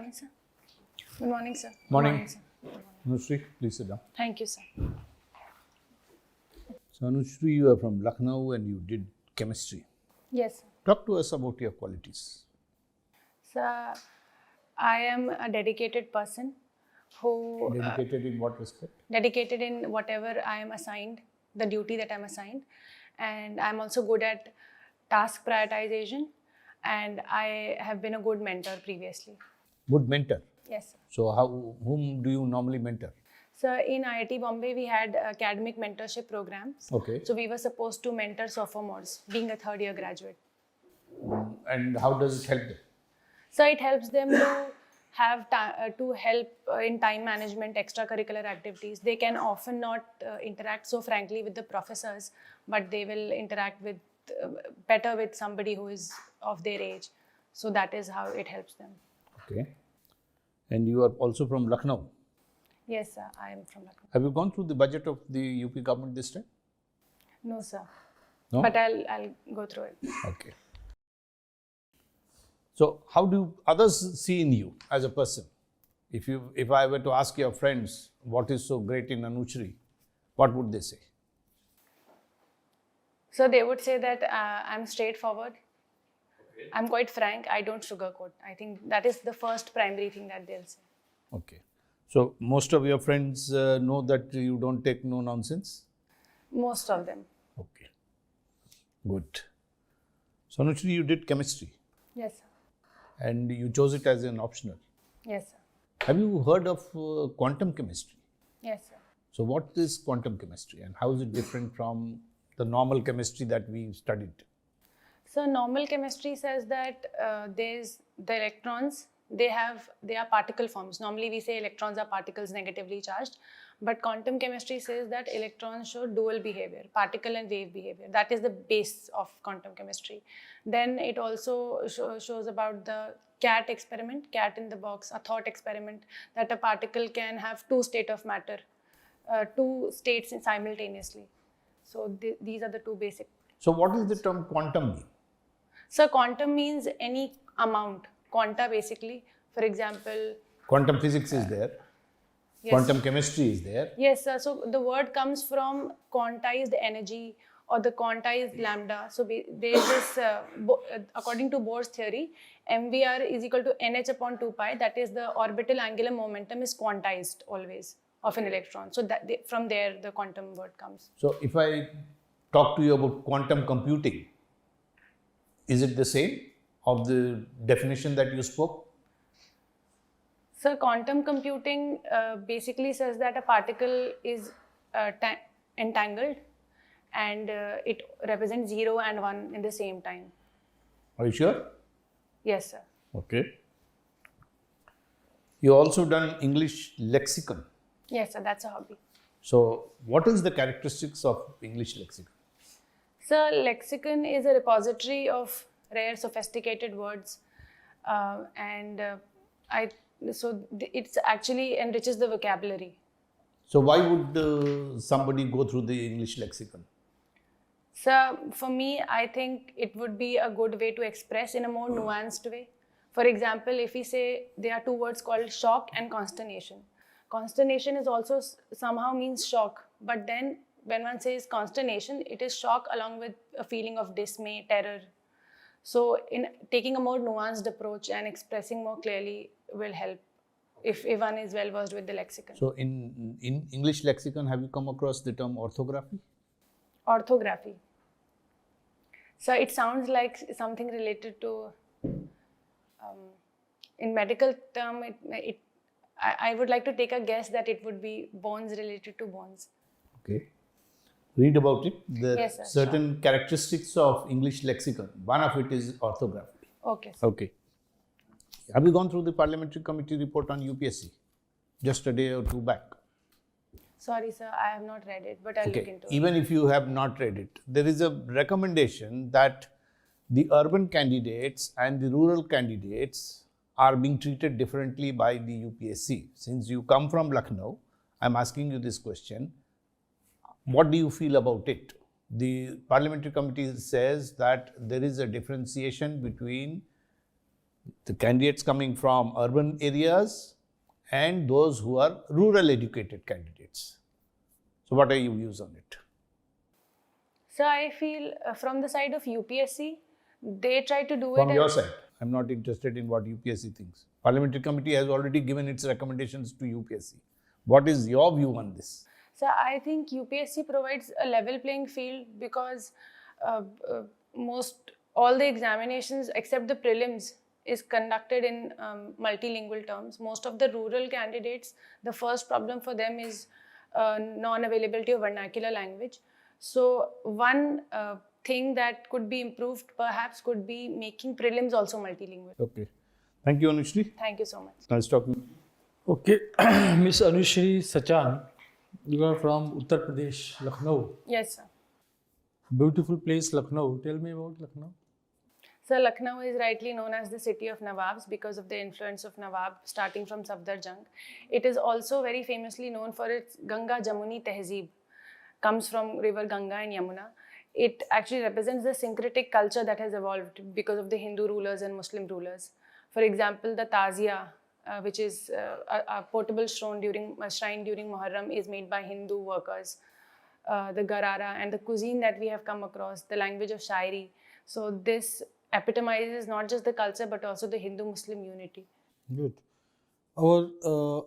morning, sir. Good morning, sir. Morning. Sir. Anushri, please sit down. Thank you, sir. So Anushri, you are from Lucknow and you did chemistry. Yes, sir. Talk to us about your qualities. Sir, I am a dedicated person who... Dedicated in what respect? dedicated in whatever I am assigned, the duty that I'm assigned. And I'm also good at task prioritization. And I have been a good mentor previously. Good mentor. Yes, sir. So whom do you normally mentor? So in IIT Bombay, we had academic mentorship programs. Okay. So we were supposed to mentor sophomores, being a third-year graduate. And how does it help them? So it helps them to have to help in time management, extracurricular activities. They can often not interact so frankly with the professors, but they will interact with better with somebody who is of their age. So that is how it helps them. Okay. And you are also from Lucknow? Yes, sir. I am from Lucknow. Have you gone through the budget of the UP government this time? No, sir. No? But I'll go through it. Okay. So how do others see in you as a person? If I were to ask your friends what is so great in Anushri, what would they say? So they would say that I'm straightforward. Okay. I'm quite frank. I don't sugarcoat. I think that is the first primary thing that they'll say. Okay. So most of your friends know that you don't take no nonsense? Most of them. Okay. Good. So Anushri, you did chemistry. Yes, sir. And you chose it as an optional. Yes, sir. Have you heard of quantum chemistry? Yes, sir. So what is quantum chemistry and how is it different from the normal chemistry that we studied? So normal chemistry says that there's the electrons, they are particle forms. Normally we say electrons are particles negatively charged, but quantum chemistry says that electrons show dual behavior, particle and wave behavior. That is the base of quantum chemistry. Then it also shows about the cat experiment, cat in the box, a thought experiment, that a particle can have two states of matter, two states simultaneously. So these are the two basic. So what does the term quantum mean? So quantum means any amount. Quanta basically, for example. Quantum physics is there. Yes. Quantum chemistry is there. Yes, sir. So the word comes from quantized energy or the quantized lambda. So there is this, according to Bohr's theory, MVR is equal to NH upon 2 pi. That is the orbital angular momentum is quantized always of an electron. So that from there the quantum word comes. So if I talk to you about quantum computing, is it the same of the definition that you spoke? So quantum computing basically says that a particle is entangled and it represents 0 and 1 in the same time. Are you sure? Yes, sir. Okay. You also done English lexicon. Yes, sir. That's a hobby. So what is the characteristics of English lexicon? So lexicon is a repository of rare sophisticated words it actually enriches the vocabulary. So why would somebody go through the English lexicon? So for me, I think it would be a good way to express in a more nuanced way. For example, if we say there are two words called shock and consternation. Consternation is also somehow means shock, but then when one says consternation, it is shock along with a feeling of dismay, terror. So in taking a more nuanced approach and expressing more clearly will help if one is well versed with the lexicon. So in English lexicon, have you come across the term orthography? Orthography. So it sounds like something related to, in medical term, I would like to take a guess that it would be bones related to bones. Okay. Read about it. Yes, sir, certain characteristics of English lexicon. One of it is orthography. Okay, sir. Okay. Have you gone through the parliamentary committee report on UPSC? Just a day or two back. Sorry, sir. I have not read it, but I'll look into it. Even if you have not read it, there is a recommendation that the urban candidates and the rural candidates are being treated differently by the UPSC. Since you come from Lucknow, I'm asking you this question. What do you feel about it? The parliamentary committee says that there is a differentiation between The candidates coming from urban areas and those who are rural educated candidates. So what are your views on it? So I feel from the side of UPSC, they try to do From it your side, I'm not interested in what UPSC thinks. Parliamentary committee has already given its recommendations to UPSC. What is your view on this? So I think UPSC provides a level playing field because most all the examinations except the prelims is conducted in multilingual terms. Most of the rural candidates, the first problem for them is non-availability of vernacular language. So one thing that could be improved perhaps could be making prelims also multilingual. Okay. Thank you, Anushri. Thank you so much. Nice talking. Okay, Miss Anushri Sachan, you are from Uttar Pradesh, Lucknow. Yes, sir. Beautiful place, Lucknow. Tell me about Lucknow. So Lucknow is rightly known as the city of Nawabs because of the influence of Nawab starting from Safdarjung. It is also very famously known for its Ganga Jamuni Tehzeeb, comes from river Ganga and Yamuna. It actually represents the syncretic culture that has evolved because of the Hindu rulers and Muslim rulers. For example, the Tazia, which is a portable shrine during Muharram, is made by Hindu workers. The Garara and the cuisine that we have come across, the language of Shairi. So this epitomizes not just the culture but also the Hindu-Muslim unity. Good. Our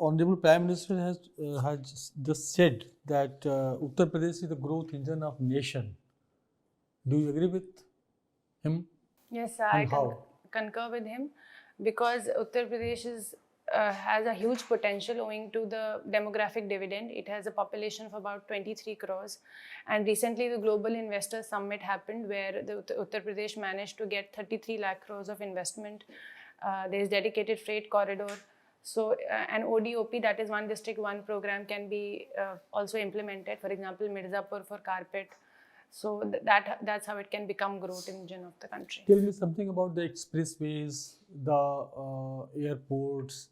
Honorable Prime Minister has just said that Uttar Pradesh is the growth engine of nation. Do you agree with him? Yes, sir, And I how? concur with him because Uttar Pradesh has a huge potential owing to the demographic dividend. It has a population of about 23 crores. And recently the Global Investor Summit happened where the Uttar Pradesh managed to get 33 lakh crores of investment. There is dedicated freight corridor. So an ODOP, that is one district, one program, can be also implemented. For example, Mirzapur for carpet. So that's how it can become growth engine of the country. Tell me something about the expressways, the airports,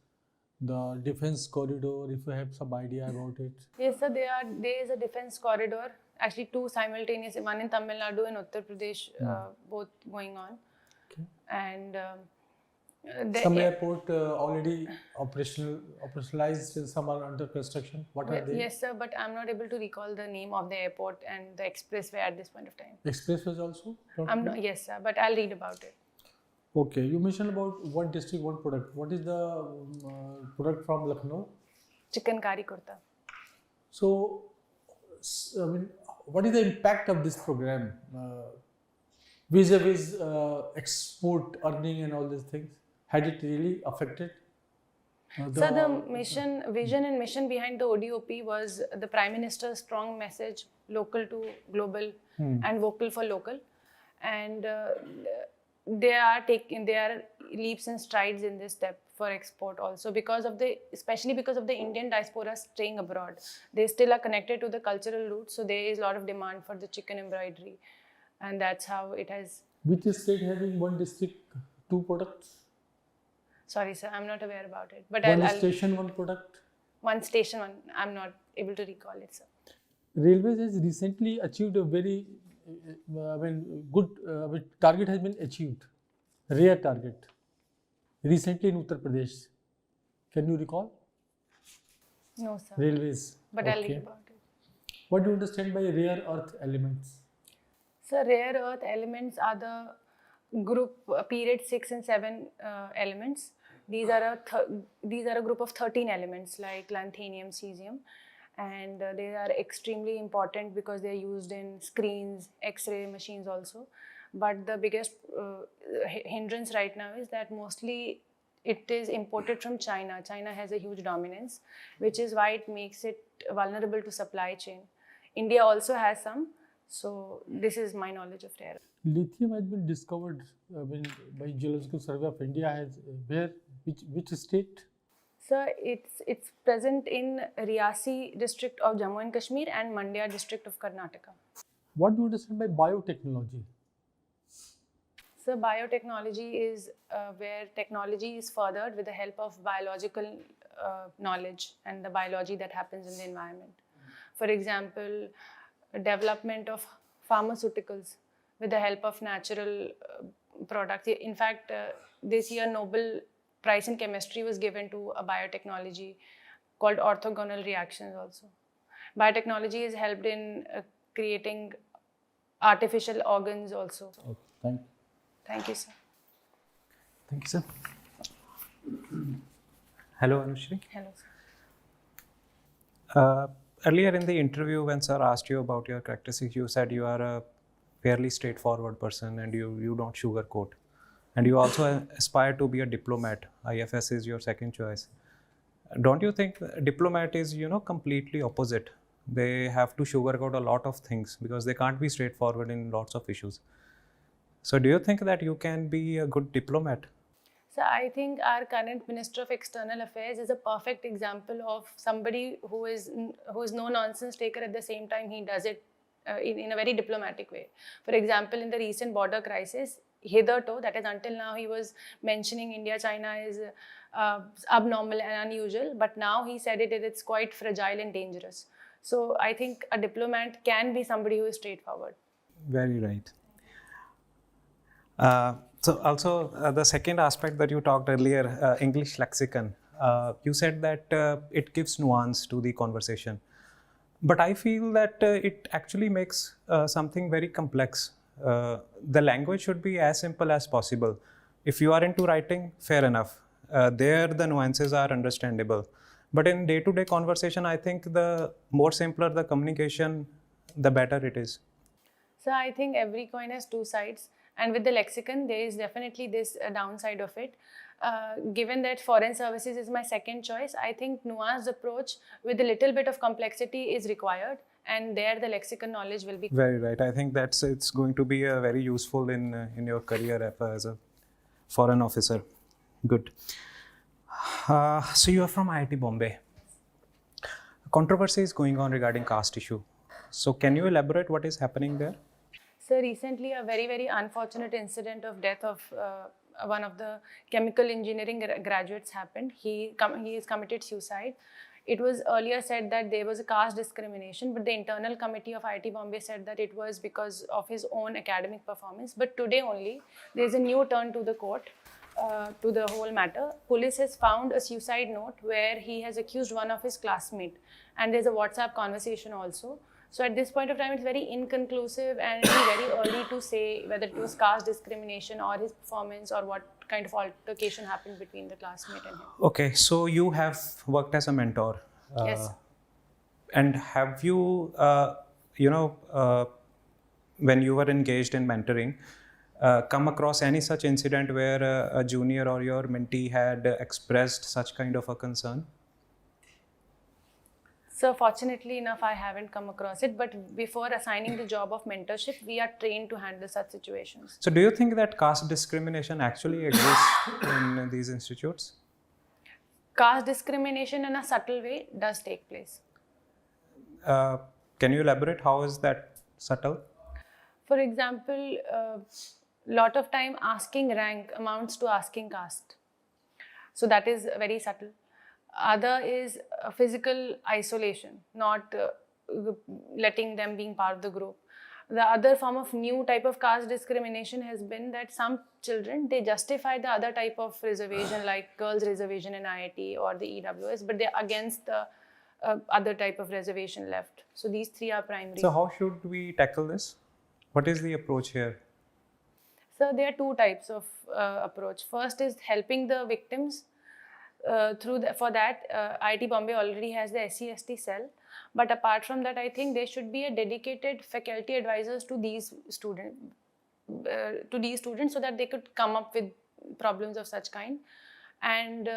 the defense corridor, if you have some idea about it. Yes, sir, there is a defense corridor, actually two simultaneous, one in Tamil Nadu and Uttar Pradesh, both going on. Okay. And Some airport already operationalized and some are under construction. What are they? Yes, sir, but I'm not able to recall the name of the airport and the expressway at this point of time. Expressways also? Yes, sir, but I'll read about it. Okay, you mentioned about one district, one product. What is the product from Lucknow? Chicken kari kurta. So, I mean, what is the impact of this program vis-a-vis export earning and all these things? Had it really affected? So the vision and mission behind the ODOP was the Prime Minister's strong message, local to global and vocal for local. And they are leaps and strides in this step for export also especially because of the Indian diaspora staying abroad. They still are connected to the cultural roots, so there is a lot of demand for the chicken embroidery, and that's how it has. Which state having one district, two products? Sorry, sir, I'm not aware about it. But one station, one product? One station, one. I'm not able to recall it, sir. Railways has recently achieved a very good target has been achieved, rare target, recently in Uttar Pradesh. Can you recall? No, sir. Railways. But I'll read about it. What do you understand by rare earth elements? So rare earth elements are the group period 6 and 7 elements. These are a group of 13 elements like lanthanum, cesium, and they are extremely important because they are used in screens, X-ray machines also. But the biggest hindrance right now is that mostly it is imported from China. China has a huge dominance, which is why it makes it vulnerable to supply chain. India also has some. So this is my knowledge of rare. Lithium has been discovered by Geological Survey of India. Which state? Sir, it's present in Riyasi district of Jammu and Kashmir and Mandya district of Karnataka. What do you understand by biotechnology? So biotechnology is where technology is furthered with the help of biological knowledge and the biology that happens in the environment. For example, development of pharmaceuticals with the help of natural products. In fact, this year Nobel Prize in Chemistry was given to a biotechnology called orthogonal reactions also. Biotechnology has helped in creating artificial organs also. Okay, thank you. Thank you, sir. Thank you, sir. Hello, Anushri. Hello, sir. Earlier in the interview, when sir asked you about your characteristics, you said you are a fairly straightforward person and you don't sugarcoat. And you also aspire to be a diplomat. IFS is your second choice. Don't you think diplomat is, completely opposite? They have to sugarcoat a lot of things because they can't be straightforward in lots of issues. So do you think that you can be a good diplomat? So I think our current Minister of External Affairs is a perfect example of somebody who is no nonsense taker. At the same time, he does it in a very diplomatic way. For example, in the recent border crisis, hitherto, that is until now, he was mentioning India-China is abnormal and unusual, but now he said it's quite fragile and dangerous. So I think a diplomat can be somebody who is straightforward. Very right. So also the second aspect that you talked earlier, English lexicon, you said that it gives nuance to the conversation. But I feel that it actually makes something very complex. The language should be as simple as possible. If you are into writing, fair enough. There the nuances are understandable. But in day-to-day conversation, I think the more simpler the communication, the better it is. So I think every coin has two sides. And with the lexicon, there is definitely this downside of it. Given that foreign services is my second choice, I think nuanced approach with a little bit of complexity is required. And there the lexicon knowledge will be. Very right. I think it's going to be very useful in your career as a foreign officer. Good. So you are from IIT Bombay. Controversy is going on regarding caste issue. So can you elaborate what is happening there? So recently, a very, very unfortunate incident of death of one of the chemical engineering graduates happened. He has committed suicide. It was earlier said that there was a caste discrimination, but the internal committee of IIT Bombay said that it was because of his own academic performance. But today only, there is a new turn to the court, to the whole matter. Police has found a suicide note where he has accused one of his classmates, and there's a WhatsApp conversation also. So at this point of time, it's very inconclusive and it's very early to say whether it was caste discrimination or his performance or what kind of altercation happened between the classmate and him. Okay, so you have worked as a mentor. Yes. And have you, when you were engaged in mentoring, come across any such incident where a junior or your mentee had expressed such kind of a concern? So fortunately enough, I haven't come across it, but before assigning the job of mentorship, we are trained to handle such situations. So do you think that caste discrimination actually exists in these institutes? Caste discrimination in a subtle way does take place. Can you elaborate how is that subtle? For example, lot of time asking rank amounts to asking caste. So that is very subtle. Other is physical isolation, not letting them being part of the group. The other form of new type of caste discrimination has been that some children, they justify the other type of reservation like girls reservation in IIT or the EWS, but they're against the other type of reservation left. So these three are primary. So how should we tackle this? What is the approach here? So there are two types of approach. First is helping the victims. For that, IIT Bombay already has the SC/ST cell. But apart from that, I think there should be a dedicated faculty advisors to these students, so that they could come up with problems of such kind. And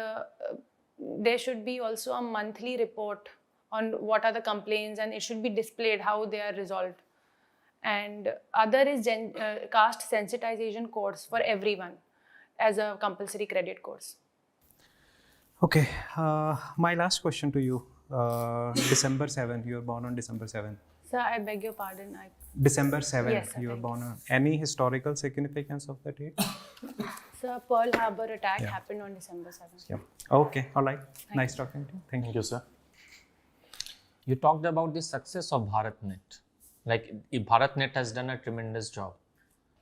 there should be also a monthly report on what are the complaints, and it should be displayed how they are resolved. And other is caste sensitization course for everyone as a compulsory credit course. Okay, my last question to you. December 7th, you were born on December 7th. Sir, I beg your pardon. December 7th, Yes, you were born on. Any historical significance of that date? Sir, Pearl Harbor attack happened on December 7th. Yeah. Okay, all right. Nice talking to you. Thank you, sir. You talked about the success of BharatNet. Like BharatNet has done a tremendous job.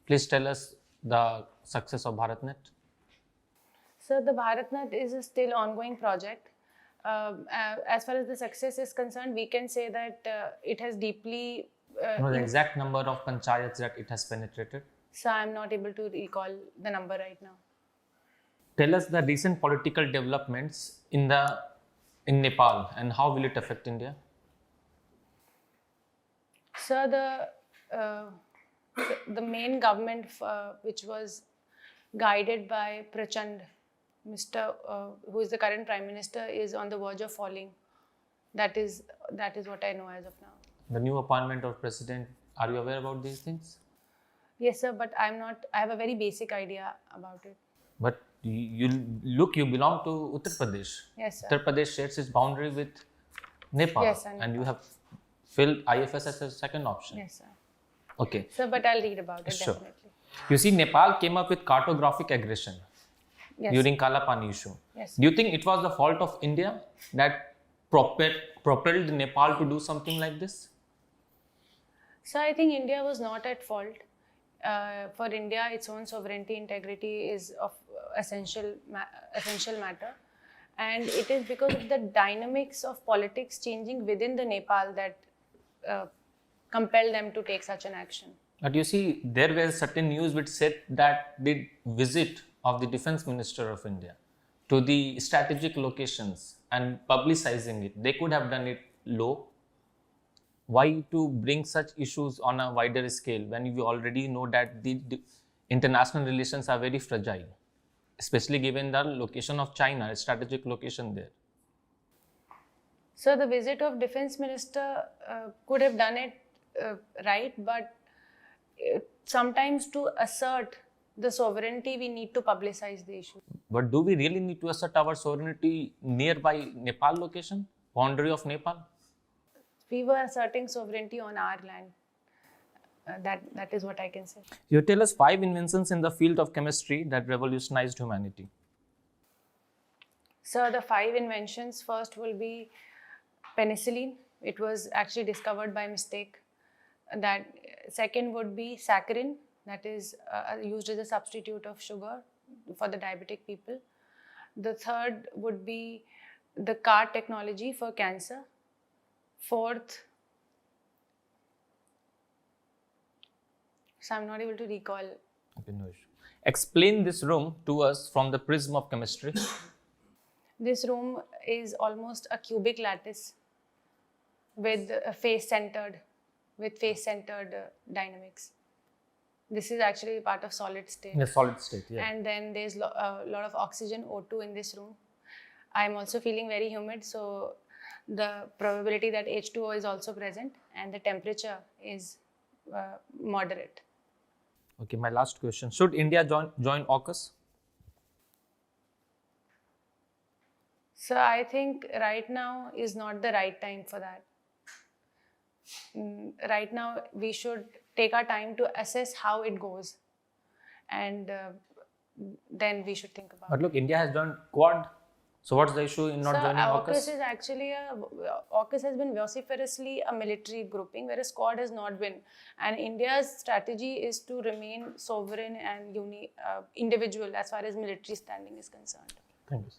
Please tell us the success of BharatNet? So the BharatNet is a still ongoing project. As far as the success is concerned, we can say that it has deeply... No, the exact number of panchayats that it has penetrated. So I'm not able to recall the number right now. Tell us the recent political developments in Nepal and how will it affect India? So the main government which was guided by Prachand, who is the current Prime Minister, is on the verge of falling. That is what I know as of now. The new appointment of president, are you aware about these things? Yes, sir, but I have a very basic idea about it. But you belong to Uttar Pradesh. Yes, sir. Uttar Pradesh shares its boundary with Nepal. Yes, sir. And you have filled IFS as a second option. Yes, sir. Okay. Sir, but I'll read about it, Sure. definitely. You see, Nepal came up with cartographic aggression Yes. during Kala Pani issue. Yes. Do you think it was the fault of India that propelled Nepal to do something like this? So I think India was not at fault. For India, its own sovereignty, integrity is of essential matter. And it is because of the dynamics of politics changing within the Nepal that compelled them to take such an action. But you see, there were certain news which said that the visit of the Defense Minister of India to the strategic locations and publicizing it, they could have done it low. Why to bring such issues on a wider scale when you already know that the international relations are very fragile, especially given the location of China, a strategic location there? So the visit of Defense Minister could have done it right, but sometimes to assert the sovereignty, we need to publicize the issue. But do we really need to assert our sovereignty nearby Nepal location, boundary of Nepal? We were asserting sovereignty on our land. That is what I can say. You tell us 5 inventions in the field of chemistry that revolutionized humanity. So the 5 inventions, first will be penicillin. It was actually discovered by mistake. That second would be saccharin, that is used as a substitute of sugar for the diabetic people. The third would be the CAR technology for cancer. Fourth, so I'm not able to recall. Okay, no issue. Explain this room to us from the prism of chemistry. This room is almost a cubic lattice with face-centered dynamics. This is actually part of solid state. In a solid state, yeah. And then there's a lot of oxygen, O2 in this room. I'm also feeling very humid, so the probability that H2O is also present and the temperature is moderate. Okay, my last question. Should India join AUKUS? So I think right now is not the right time for that. Right now, we should take our time to assess how it goes. And then we should think about it. But look, India has joined Quad. So what's the issue in not joining AUKUS? AUKUS is actually AUKUS has been vociferously a military grouping, whereas Quad has not been. And India's strategy is to remain sovereign and individual as far as military standing is concerned. Thank you.